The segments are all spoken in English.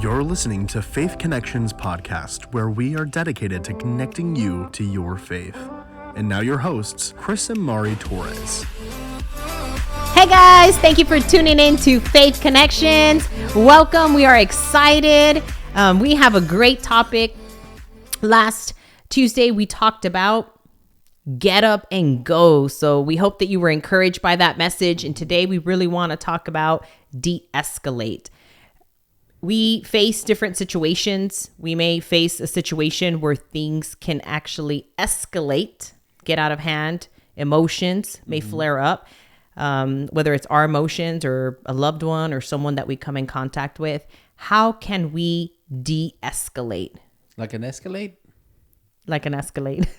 You're listening to Faith Connections podcast, where we are dedicated to connecting you to your faith. And now your hosts, Chris and Mari Torres. Hey guys, thank you for tuning in to Faith Connections. Welcome. We are excited. We have a great topic. Last Tuesday, we talked about get up and go. So we hope that you were encouraged by that message. And today we really want to talk about de-escalate. We face different situations. We may face a situation where things can actually escalate, get out of hand. Emotions may flare up, whether it's our emotions or a loved one or someone that we come in contact with. How can we de-escalate? Like an Escalade? Like an Escalade.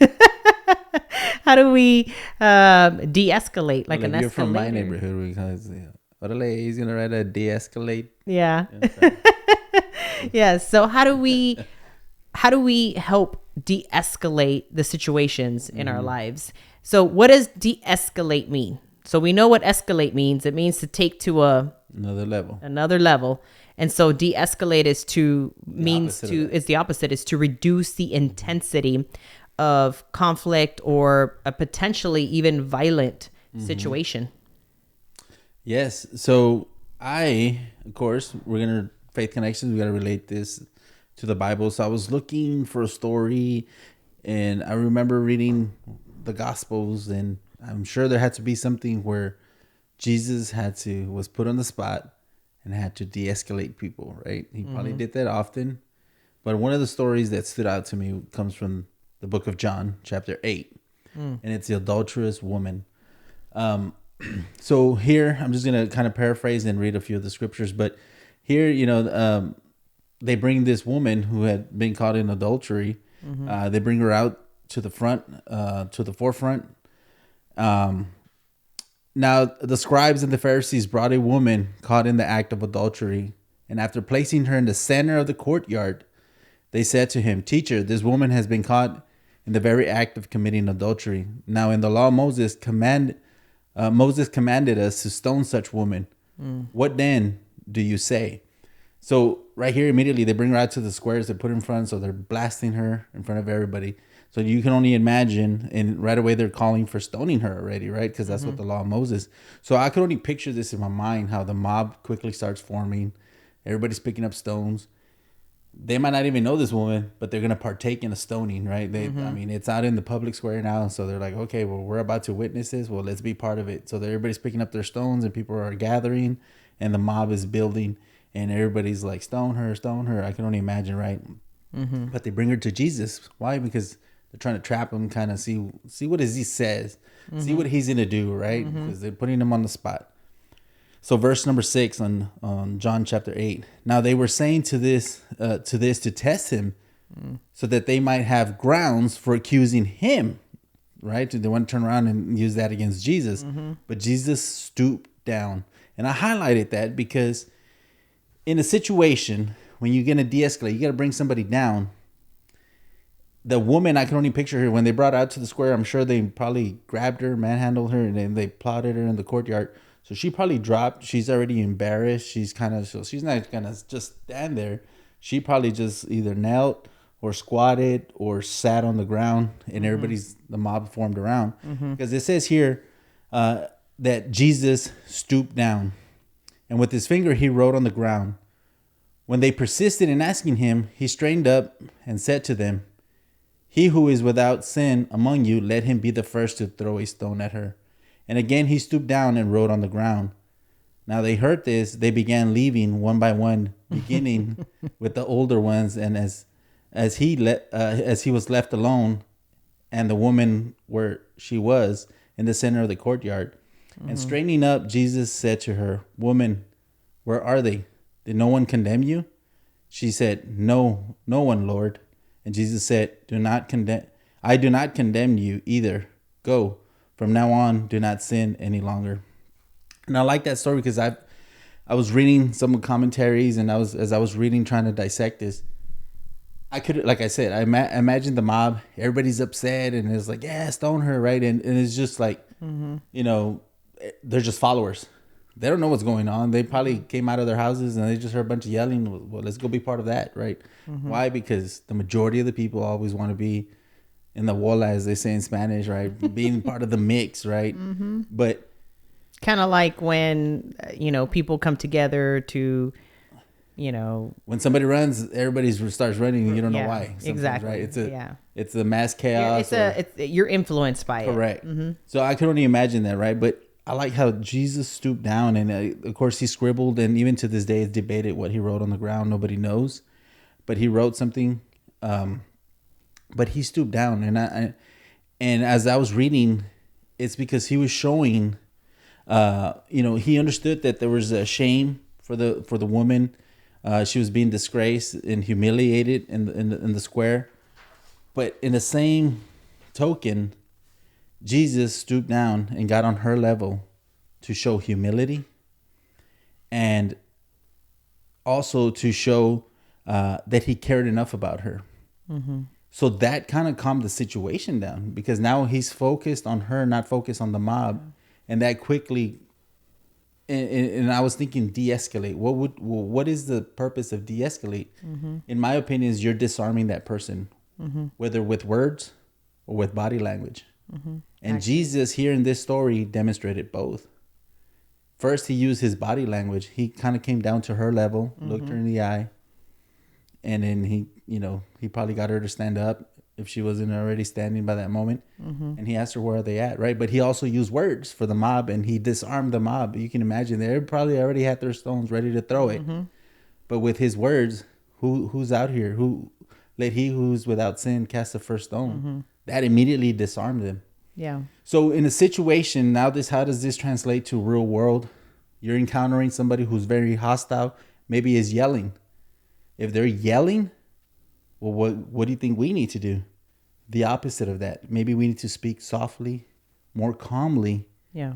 How do we de-escalate like an escalator? You're from my neighborhood. Because, he's going to write a de-escalate. Yeah. Yes. So how do we help de-escalate the situations in our lives? So what does de-escalate mean? So we know what escalate means. It means to take to Another level. And so de-escalate is the opposite, is to reduce the intensity of conflict or a potentially even violent situation. Yes. So of course, we're going to Faith Connections. We got to relate this to the Bible. So I was looking for a story, and I remember reading the Gospels, and I'm sure there had to be something where Jesus was put on the spot and had to de-escalate people, right? He probably did that often. But one of the stories that stood out to me comes from the book of John, chapter 8. And it's the adulterous woman. So here, I'm just going to kind of paraphrase and read a few of the scriptures. But here, they bring this woman who had been caught in adultery. They bring her out to the forefront. Now, the scribes and the Pharisees brought a woman caught in the act of adultery. And after placing her in the center of the courtyard, they said to him, "Teacher, this woman has been caught in the very act of committing adultery. Now, in the law, Moses commanded us to stone such woman. What then do you say?" So right here, immediately, they bring her out to the squares. They put her in front, so they're blasting her in front of everybody. So you can only imagine, and right away they're calling for stoning her already, right? Because that's what the law of Moses. So I could only picture this in my mind, how the mob quickly starts forming. Everybody's picking up stones. They might not even know this woman, but they're going to partake in a stoning, right? I mean, it's out in the public square now. So they're like, okay, well, we're about to witness this. Well, let's be part of it. So everybody's picking up their stones and people are gathering and the mob is building and everybody's like, stone her. I can only imagine, right? But they bring her to Jesus. Why? Because they're trying to trap him, kind of see what he says, see what he's going to do, right? Because they're putting him on the spot. So verse number 6 on John chapter 8. Now they were saying to test him so that they might have grounds for accusing him, right? They want to turn around and use that against Jesus. But Jesus stooped down. And I highlighted that because in a situation, when you're going to de-escalate, you got to bring somebody down. The woman, I can only picture her when they brought her out to the square. I'm sure they probably grabbed her, manhandled her, and then they plotted her in the courtyard. So she probably dropped. She's already embarrassed. She's not going to just stand there. She probably just either knelt or squatted or sat on the ground, and the mob formed around. Because it says here that Jesus stooped down, and with his finger he wrote on the ground. When they persisted in asking him, he straightened up and said to them, "He who is without sin among you, let him be the first to throw a stone at her." And again he stooped down and wrote on the ground. Now they heard this, they began leaving one by one, beginning with the older ones. And as he was left alone, and the woman where she was in the center of the courtyard, and straightening up, Jesus said to her, "Woman, where are they? Did no one condemn you?" She said, "No, no one, Lord." And Jesus said, I do not condemn you either. Go. From now on, do not sin any longer. And I like that story because I was reading some commentaries, and as I was reading, trying to dissect this, I could, like I said, I imagine the mob, everybody's upset, and it's like, yeah, stone her, right? And it's just like, they're just followers. they don't know what's going on. They probably came out of their houses and they just heard a bunch of yelling. Well, let's go be part of that, right? Why? Because the majority of the people always want to be in the wall, as they say in Spanish, right? Being part of the mix, right? But kind of like when, people come together to, when somebody runs, everybody starts running and you don't know why. Exactly. Right? It's a mass chaos. You're influenced by it. Correct. So I can only imagine that, right? But I like how Jesus stooped down, and of course he scribbled, and even to this day it's debated what he wrote on the ground. Nobody knows, but he wrote something. But he stooped down, and as I was reading, it's because he was showing, he understood that there was a shame for the woman. She was being disgraced and humiliated in the square, but in the same token, Jesus stooped down and got on her level to show humility, and also to show that he cared enough about her. So that kind of calmed the situation down, because now he's focused on her, not focused on the mob. And that quickly, and I was thinking de-escalate. What is the purpose of de-escalate? In my opinion, is you're disarming that person, whether with words or with body language. And Jesus here in this story demonstrated both. First, he used his body language. He kind of came down to her level, looked her in the eye, and then he probably got her to stand up if she wasn't already standing by that moment. And he asked her, where are they at, right? But he also used words for the mob, and he disarmed the mob. You can imagine they probably already had their stones ready to throw it. But with his words, who's out here? Who let he who's without sin cast the first stone? That immediately disarmed them. Yeah. So in a situation, how does this translate to real world? You're encountering somebody who's very hostile, maybe is yelling. If they're yelling, well, what do you think we need to do? The opposite of that. Maybe we need to speak softly, more calmly. Yeah.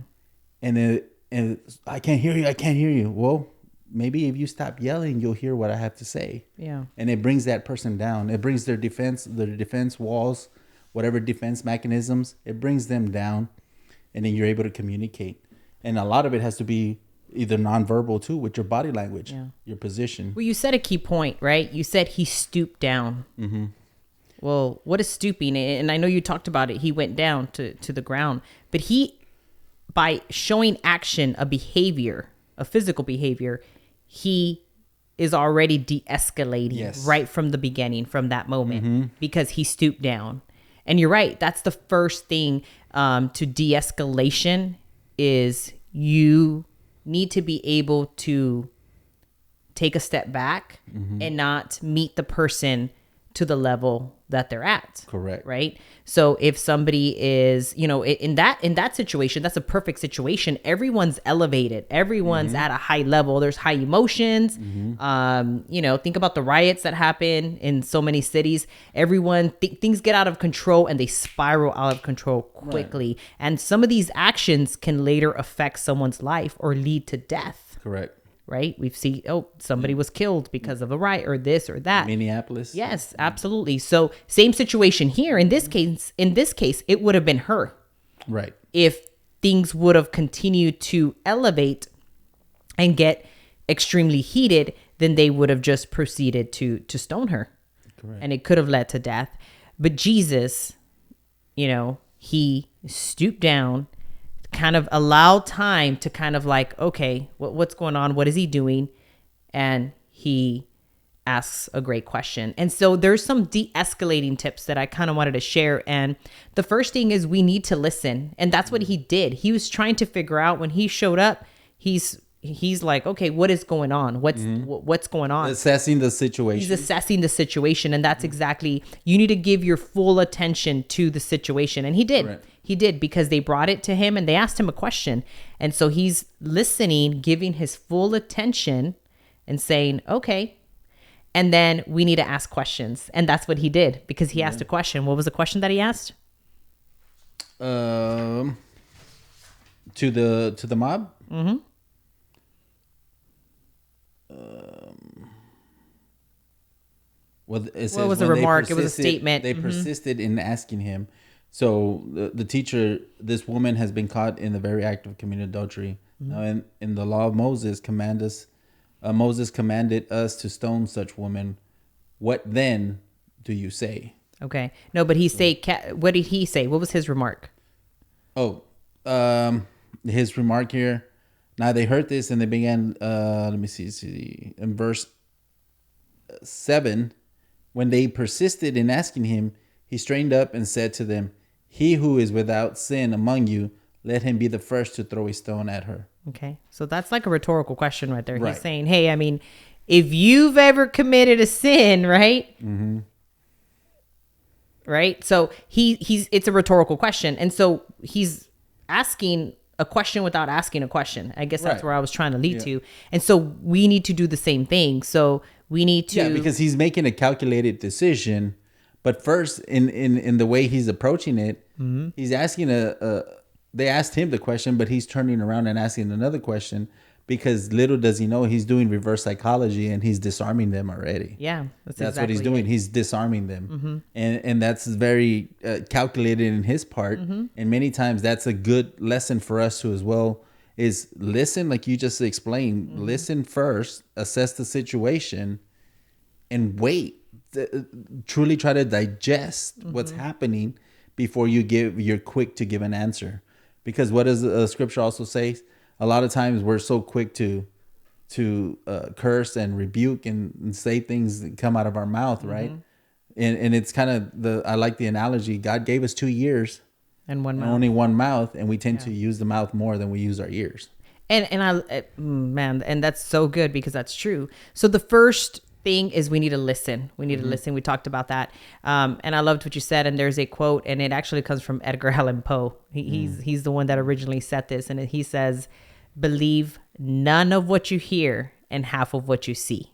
And I can't hear you. I can't hear you. Well, maybe if you stop yelling, you'll hear what I have to say. Yeah. And it brings that person down. It brings their defense walls, whatever defense mechanisms, it brings them down. And then you're able to communicate. And a lot of it has to be either nonverbal too, with your body language, your position. Well, you said a key point, right? You said he stooped down. Well, what is stooping? And I know you talked about it. He went down to the ground, but by showing action, a behavior, a physical behavior, he is already de-escalating right from the beginning, from that moment, because he stooped down. And you're right. That's the first thing to de-escalation is you need to be able to take a step back and not meet the person to the level that they're at. Correct. Right. So if somebody is, in that situation, that's a perfect situation. Everyone's elevated. Everyone's at a high level. There's high emotions. Think about the riots that happen in so many cities. Everyone, things get out of control and they spiral out of control quickly. Right. And some of these actions can later affect someone's life or lead to death. Correct. Right? We've seen, somebody was killed because of a riot or this or that. Minneapolis. Yes, absolutely. So same situation here. In this case, it would have been her. Right. If things would have continued to elevate and get extremely heated, then they would have just proceeded to stone her. Correct. And it could have led to death. But Jesus, he stooped down, kind of allow time to kind of like, okay, what's going on? What is he doing? And he asks a great question. And so there's some de-escalating tips that I kind of wanted to share. And the first thing is we need to listen. And that's what he did. He was trying to figure out when he showed up, he's like, okay, what is going on? What's going on? Assessing the situation. He's assessing the situation. And that's exactly, you need to give your full attention to the situation. And he did. Right. He did, because they brought it to him and they asked him a question. And so he's listening, giving his full attention and saying, okay. And then we need to ask questions. And that's what he did, because he asked a question. What was the question that he asked? To the mob? Well, it was a remark. It was a statement. They persisted in asking him. So the teacher, this woman has been caught in the very act of committing adultery. Now, in the law of Moses, Moses commanded us to stone such women. What then do you say? Okay. No, but what did he say? What was his remark? Oh, his remark here. Now they heard this and they began, let me see, in verse 7, when they persisted in asking him, he straightened up and said to them, "He who is without sin among you, let him be the first to throw a stone at her." Okay. So that's like a rhetorical question right there. Right. He's saying, hey, I mean, if you've ever committed a sin, right? Mm-hmm. Right. So it's a rhetorical question. And so he's asking a question without asking a question. I guess that's Right. where I was trying to lead to. And so we need to do the same thing. So we need to. Yeah, because he's making a calculated decision. But first, in the way he's approaching it, he's asking they asked him the question, but he's turning around and asking another question, because little does he know he's doing reverse psychology and he's disarming them already. Yeah, that's exactly what he's doing. He's disarming them, and that's very calculated in his part. And many times that's a good lesson for us to as well. Is listen, like you just explained. Listen first, assess the situation, and wait. Truly try to digest what's happening before you're quick to give an answer. Because what does the scripture also say? A lot of times we're so quick to curse and rebuke and say things that come out of our mouth, right? And it's kind of I like the analogy. God gave us 2 ears and only one mouth, and we tend to use the mouth more than we use our ears. And that's so good, because that's true. So the first thing is we need to listen. We need to listen. We talked about that. And I loved what you said. And there's a quote, and it actually comes from Edgar Allan Poe. He's the one that originally said this. And he says, "Believe none of what you hear and half of what you see."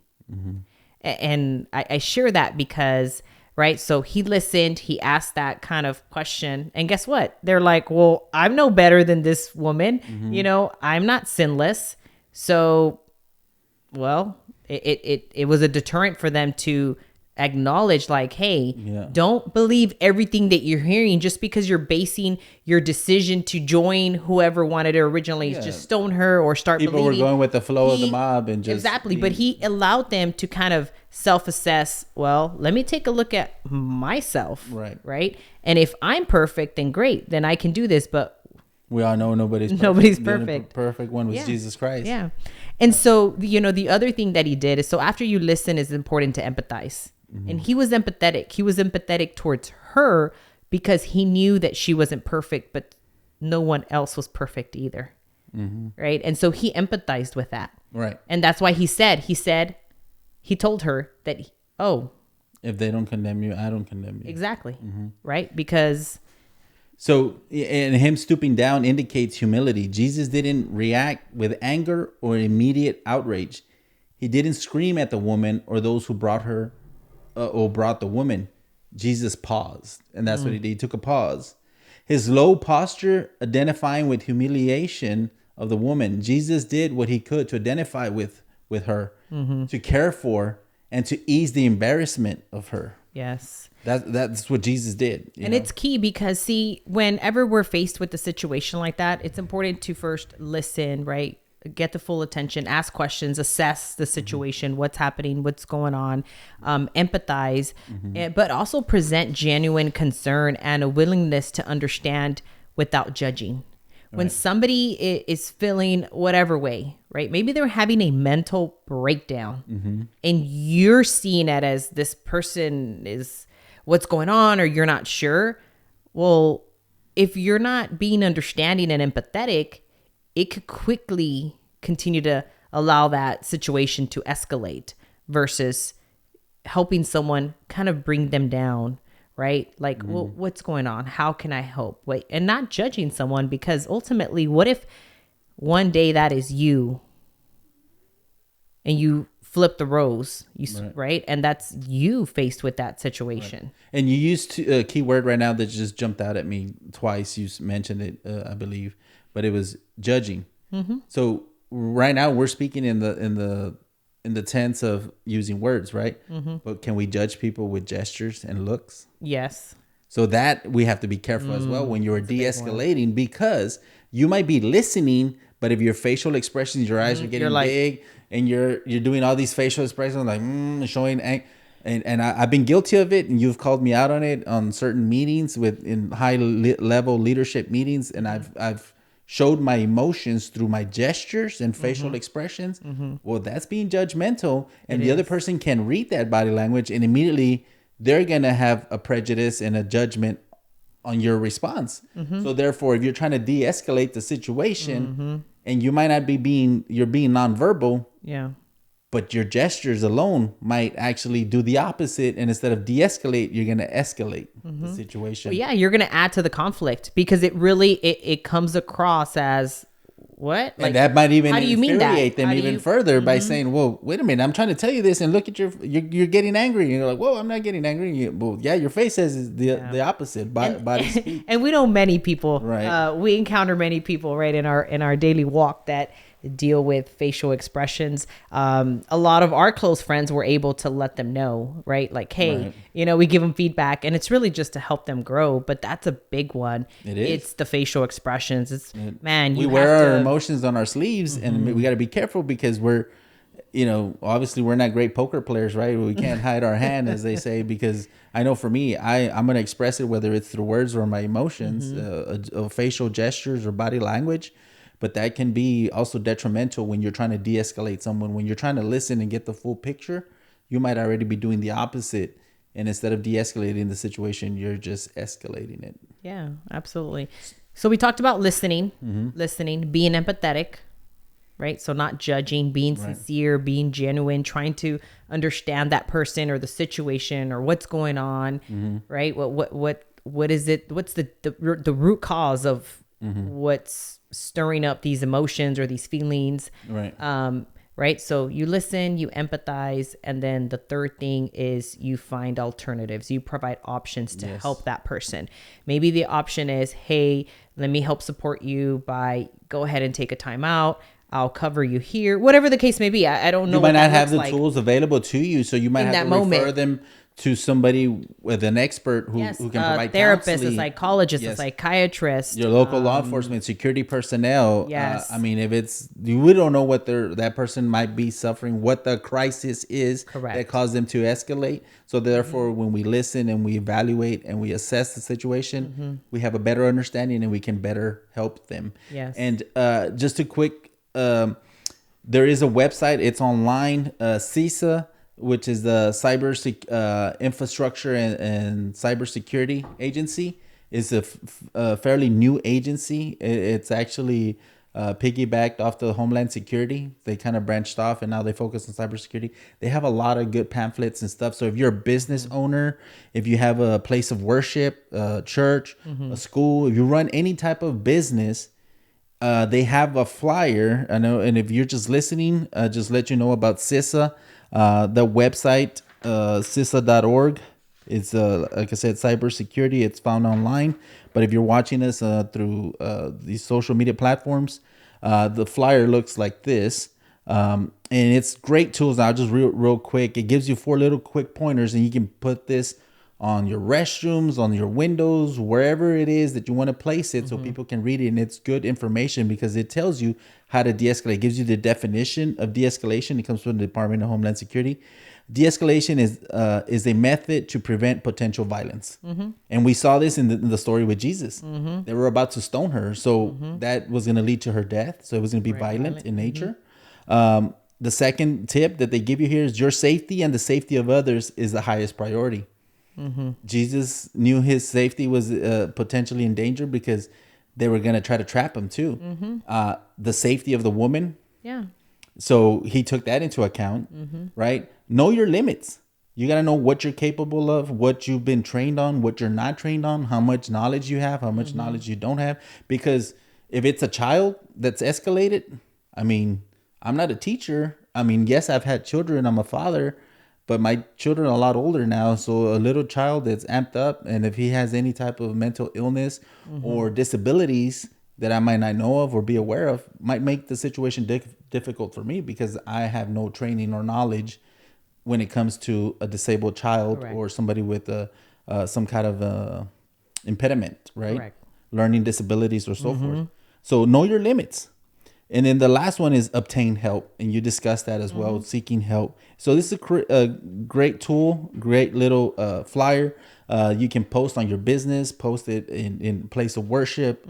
And I share that because, right? So he listened, he asked that kind of question. And guess what? They're like, well, I'm no better than this woman. I'm not sinless. So, well, it was a deterrent for them to acknowledge, like, hey, don't believe everything that you're hearing just because you're basing your decision to join whoever wanted to originally just stone her or start People believing. were going with the flow of the mob and just exactly. But he allowed them to kind of self-assess. Well, let me take a look at myself, right? And if I'm perfect, then great, then I can do this. But we all know nobody's perfect. The only perfect one was Jesus Christ. Yeah. And so, the other thing that he did is, so after you listen, it's important to empathize. And he was empathetic. He was empathetic towards her because he knew that she wasn't perfect, but no one else was perfect either. Right. And so he empathized with that. Right. And that's why he told her that, if they don't condemn you, I don't condemn you. Exactly. Right. Because. So, and him stooping down indicates humility. Jesus didn't react with anger or immediate outrage. He didn't scream at the woman or those who brought her or brought the woman. Jesus paused, and that's what he did. He took a pause. His low posture identifying with humiliation of the woman. Jesus did what he could to identify with her, to care for, and to ease the embarrassment of her. Yes. That's what Jesus did. And it's key because, see, whenever we're faced with a situation like that, it's important to first listen, right? Get the full attention, ask questions, assess the situation, what's happening, what's going on, empathize, but also present genuine concern and a willingness to understand without judging. When somebody is feeling whatever way, right? Maybe they're having a mental breakdown and you're seeing it as this person is what's going on, or you're not sure. Well, if you're not being understanding and empathetic, it could quickly continue to allow that situation to escalate versus helping someone kind of bring them down, right? Like, well, what's going on? How can I help? Wait, and not judging someone, because ultimately, what if one day that is you and you flip the roles, right? And that's you faced with that situation. Right. And you used a key word right now that just jumped out at me twice. You mentioned it, I believe, but it was judging. So right now we're speaking in the tense of using words, right? But can we judge people with gestures and looks? Yes. So that we have to be careful as well when you're de-escalating, because you might be listening, But if your facial expressions, your eyes are getting like- big, and you're doing all these facial expressions like showing and I've been guilty of it, and you've called me out on it on certain meetings in high level leadership meetings, and I've showed my emotions through my gestures and facial expressions. Well, that's being judgmental, and the other person can read that body language, and immediately they're gonna have a prejudice and a judgment on your response. So therefore, if you're trying to de-escalate the situation, and you might not you're being nonverbal, but your gestures alone might actually do the opposite, and instead of de-escalate, you're going to escalate the situation. Well, yeah, you're going to add to the conflict, because it really it comes across as what? And that might even how do you mean that? infuriate them even further by saying, "Well, wait a minute, I'm trying to tell you this, and look at you're getting angry." And you're like, "Whoa, I'm not getting angry." Well, yeah, your face says the opposite. Body speak. And we know many people. Right. We encounter many people, right, in our daily walk that deal with facial expressions. A lot of our close friends were able to let them know, right? Like, hey, we give them feedback, and it's really just to help them grow. But that's a big one. It is. It's the facial expressions. We wear our emotions on our sleeves, and we got to be careful, because we're, obviously we're not great poker players, right? We can't hide our hand, as they say, because I know for me, I'm going to express it, whether it's through words or my emotions, facial gestures or body language. But that can be also detrimental when you're trying to de-escalate someone. When you're trying to listen and get the full picture, you might already be doing the opposite. And instead of de-escalating the situation, you're just escalating it. Yeah, absolutely. So we talked about listening, being empathetic, right? So not judging, being sincere, being genuine, trying to understand that person or the situation or what's going on, right? What is it? What's the root cause of what's stirring up these emotions or these feelings? Right. Right. So you listen, you empathize, and then the third thing is you find alternatives. You provide options to help that person. Maybe the option is, hey, let me help support you by go ahead and take a time out. I'll cover you here. Whatever the case may be. I don't know. You might not have the tools available to you, so you might have to refer them to somebody with an expert who can provide therapist, counseling. A psychologist, a psychiatrist, your local law enforcement, security personnel. Yes. I mean, if we don't know what that person might be suffering, what the crisis is that caused them to escalate. So therefore, when we listen and we evaluate and we assess the situation, we have a better understanding and we can better help them. Yes. And just a quick, there is a website. It's online, CISA, which is the Cyber Infrastructure and Cybersecurity Agency. Is a fairly new agency. It's actually piggybacked off the Homeland Security. They kind of branched off, and now they focus on cybersecurity. They have a lot of good pamphlets and stuff. So if you're a business owner, if you have a place of worship, a church, a school, if you run any type of business, they have a flyer. I know, and if you're just listening, just let you know about CISA. The website, CISA.org. It's, like I said, cybersecurity. It's found online. But if you're watching us through these social media platforms, the flyer looks like this. And it's great tools. Now, just real quick, it gives you 4 little quick pointers, and you can put this on your restrooms, on your windows, wherever it is that you want to place it, so people can read it. And it's good information because it tells you how to de-escalate. It gives you the definition of de-escalation. It comes from the Department of Homeland Security. De-escalation is a method to prevent potential violence. And we saw this in the story with Jesus. They were about to stone her. So that was going to lead to her death. So it was going to be violent in nature. The second tip that they give you here is your safety and the safety of others is the highest priority. Jesus knew his safety was potentially in danger because they were going to try to trap him too. The safety of the woman. Yeah. So he took that into account, right? Know your limits. You got to know what you're capable of, what you've been trained on, what you're not trained on, how much knowledge you have, how much knowledge you don't have. Because if it's a child that's escalated, I mean, I'm not a teacher. I mean, yes, I've had children. I'm a father. But my children are a lot older now, so a little child that's amped up, and if he has any type of mental illness or disabilities that I might not know of or be aware of, might make the situation difficult for me because I have no training or knowledge when it comes to a disabled child or somebody with some kind of impediment, right? Learning disabilities or so forth. So know your limits. And then the last one is obtain help. And you discussed that as well, seeking help. So this is a great tool, great little flyer. You can post on your business, post it in place of worship,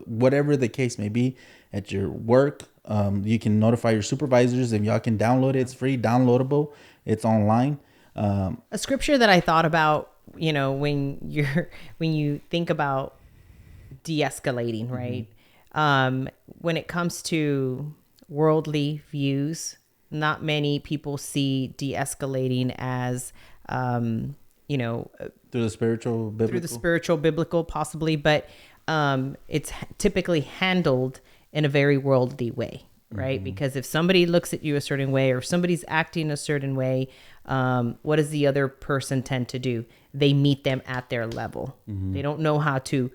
whatever the case may be, at your work. You can notify your supervisors and y'all can download it. It's free, downloadable. It's online. A scripture that I thought about, when you think about de-escalating, right? When it comes to worldly views, not many people see de-escalating as, through the spiritual biblical, possibly, but it's typically handled in a very worldly way, right? Because if somebody looks at you a certain way, or if somebody's acting a certain way, what does the other person tend to do? They meet them at their level. They don't know how to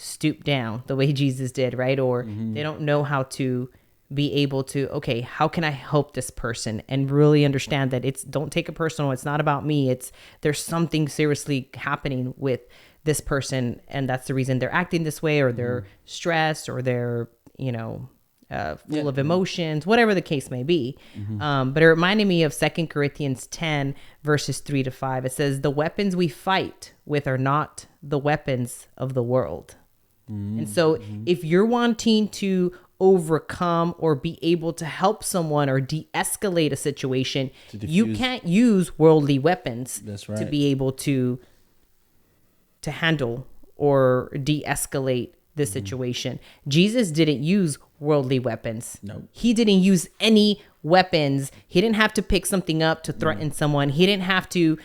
stoop down the way Jesus did, right? Or they don't know how to be able to, okay, how can I help this person? And really understand that don't take it personal. It's not about me. There's something seriously happening with this person. And that's the reason they're acting this way, or they're stressed, or they're, full of emotions, whatever the case may be. But it reminded me of 2 Corinthians 10 verses 3-5. It says, the weapons we fight with are not the weapons of the world. And so if you're wanting to overcome or be able to help someone or de-escalate a situation, you can't use worldly weapons to be able to handle or de-escalate the situation. Jesus didn't use worldly weapons. No. He didn't use any weapons. He didn't have to pick something up to threaten someone. He didn't have to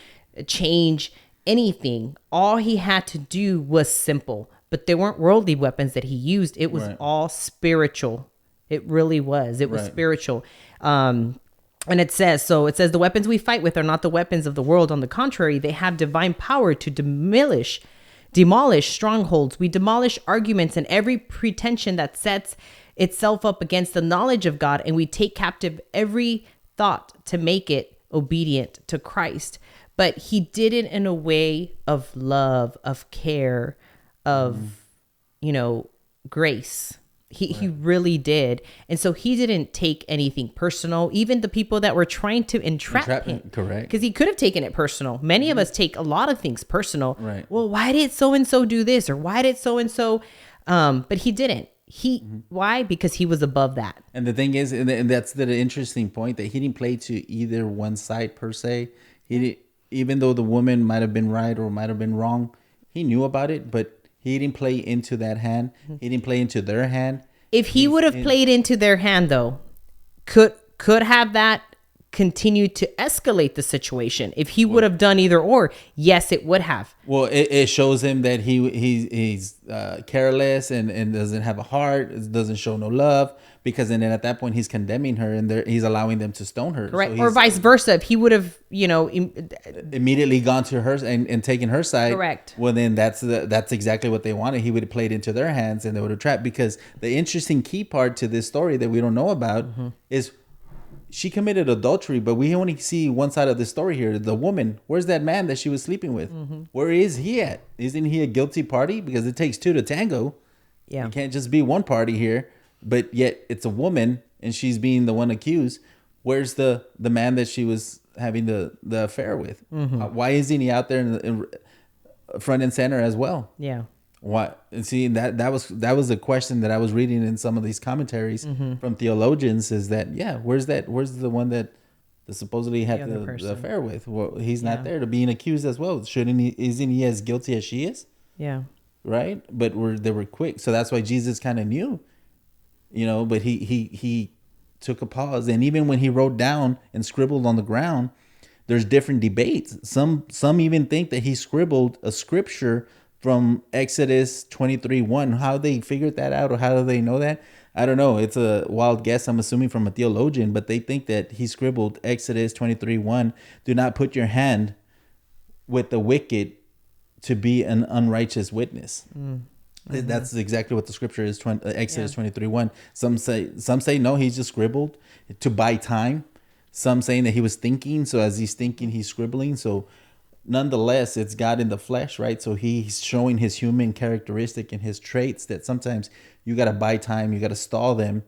change anything. All he had to do was simple. But they weren't worldly weapons that he used. It was all spiritual. It really was. It was spiritual. And it says, the weapons we fight with are not the weapons of the world. On the contrary, they have divine power to demolish strongholds. We demolish arguments and every pretension that sets itself up against the knowledge of God. And we take captive every thought to make it obedient to Christ. But he did it in a way of love, of care, of, grace. He really did. And so he didn't take anything personal. Even the people that were trying to entrap him. Correct. Because he could have taken it personal. Many of us take a lot of things personal. Right. Well, why did so-and-so do this? Or why did so-and-so? But he didn't. Why? Because he was above that. And the thing is, and that's the interesting point, that he didn't play to either one side per se. Even though the woman might have been right or might have been wrong, he knew about it, but he didn't play into that hand. He didn't play into their hand. If he would have played into their hand, though, could have that continued to escalate the situation? If he would have done either or, yes, it would have. Well, it shows him that he's careless and doesn't have a heart, doesn't show no love, because then at that point he's condemning her and he's allowing them to stone her. Correct. So or vice versa. If he would have, immediately gone to her and taken her side. Correct. Well, then that's exactly what they wanted. He would have played into their hands and they would have trapped. Because the interesting key part to this story that we don't know about is she committed adultery, but we only see one side of the story here. The woman, where's that man that she was sleeping with? Where is he at? Isn't he a guilty party? Because it takes two to tango. Yeah. It can't just be one party here, but yet it's a woman and she's being the one accused. Where's the man that she was having the affair with? Why isn't he out there in front and center as well? Yeah. Why? And see, that was a question that I was reading in some of these commentaries from theologians, is that, where's the one that supposedly had the affair with? Well, he's not there to being accused as well. Isn't he as guilty as she is? Yeah. Right. But they were quick. So that's why Jesus kind of knew, but he took a pause. And even when he wrote down and scribbled on the ground, there's different debates. Some even think that he scribbled a scripture from Exodus 23:1. How they figured that out, or how do they know that? I don't know. It's a wild guess, I'm assuming, from a theologian, but they think that he scribbled Exodus 23:1. Do not put your hand with the wicked to be an unrighteous witness. That's exactly what the scripture is, Exodus 23:1. Some say no, he just scribbled to buy time. Some saying that he was thinking, so as he's thinking, he's scribbling. So nonetheless, it's God in the flesh, right? So he's showing his human characteristic and his traits that sometimes you got to buy time, you got to stall them,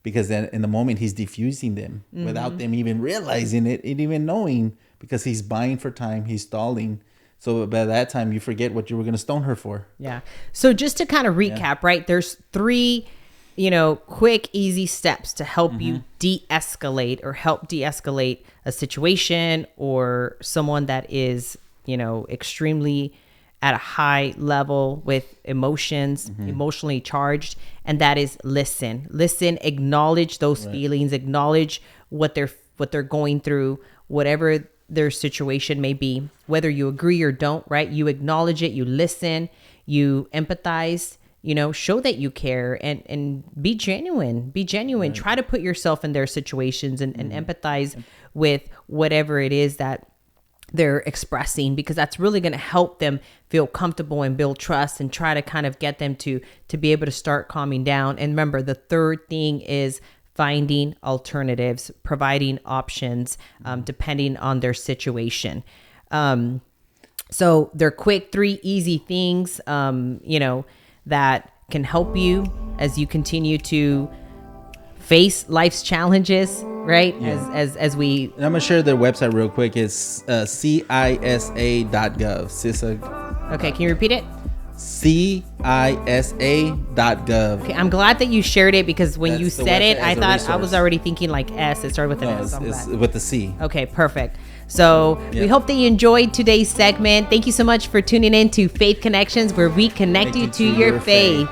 because then in the moment he's diffusing them without them even realizing it and even knowing, because he's buying for time, he's stalling. So by that time, you forget what you were going to stone her for. Yeah. So just to kind of recap, right? There's 3, quick, easy steps to help you de-escalate or help de-escalate a situation or someone that is, extremely at a high level with emotions, emotionally charged. And that is listen, acknowledge those feelings, acknowledge what they're going through, whatever their situation may be, whether you agree or don't, right? You acknowledge it, you listen, you empathize, show that you care, and be genuine. Right. Try to put yourself in their situations and empathize with whatever it is that they're expressing, because that's really going to help them feel comfortable and build trust and try to kind of get them to be able to start calming down. And remember, the third thing is finding alternatives, providing options, depending on their situation. So they're quick, 3 easy things, that can help you as you continue to face life's challenges, right? Yeah. As we... And I'm going to share their website real quick. It's CISA.gov. CISA. Okay, can you repeat it? CISA.gov. Okay, I'm glad that you shared it, because when you said it, I thought I was already thinking like S. It started with an S. It's with the C. Okay, perfect. So we hope that you enjoyed today's segment. Thank you so much for tuning in to Faith Connections, where we connect you to your faith.